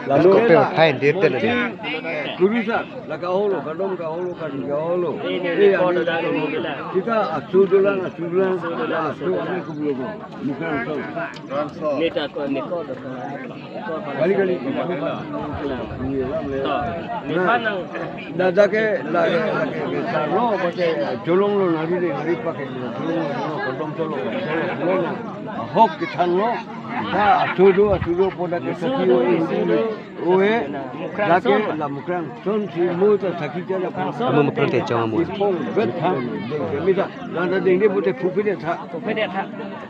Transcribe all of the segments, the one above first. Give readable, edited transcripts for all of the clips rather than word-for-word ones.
Lalu pe pain dia tu ni. Kurusa, lakaholo, kadom kaholo, kadiholo. Kita asudulan, asu apa kubur. Bukan so. Kali-kali. Dada ke no pakai jolong lo nari pakai jolong lo kadom jolong. Hok kita no. Asudu pada kesakio ini. Oe, lagi la mukran. Son si muda sakit jalan. Kamu mukran te jangan mu. Betul. Mita, nada dengde boleh kupi dia tak.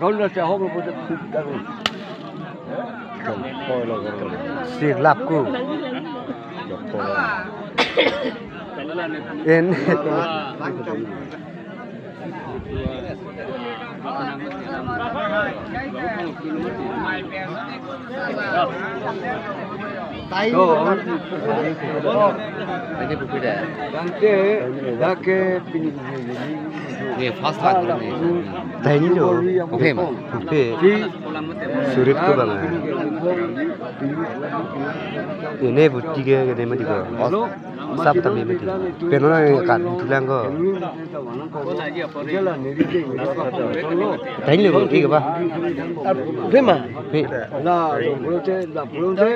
Kalau nak hok boleh kupi dah. Si lapku. En. Tayo. Ini buku dah. Dake pini. Ni fast lag ni. Tayo ni lo. Buku mah. Buku. Surit tu bang. Ini buku ke ni mah tiga. Sab tapi mati. Penona kan tulang ko. Tayo ni lo tiga ba. Buku mah. La pronte.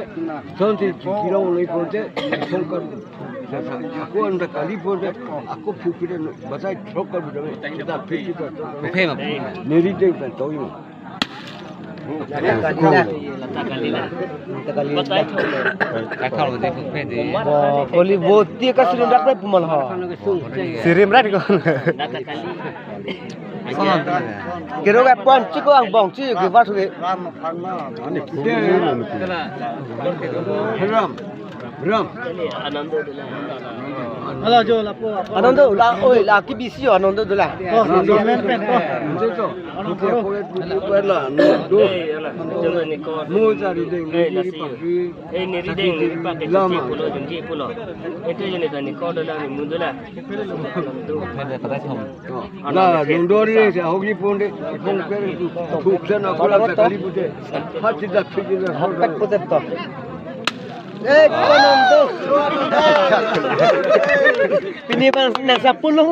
Sonti kira oleh pronte. Songkar. Aku anda kali pronte. Aku pukul bahasa songkar betul. Kita pergi tu. Buku mah. Neri deng kan tahu ni. Poli boti ka sirim rak pumal ha. Sirim rak ko. Kiro ka panci ko ang bangci ke ba thu ke. Ram. Halo jo lapo. Anando la oi la ki bisi anando dola. Men pen ko. Betul. Kita lah. Do. Mu cari deng. Neri deng pakai jengki pulau. Itu jenis ni kau dah ni mundulah. Nah, dondori ni hoki ponde. Pon per tu sana kala kali pute. Hati dah fikir. Hakat putet to. Konon tu. Ini bang nasa puluh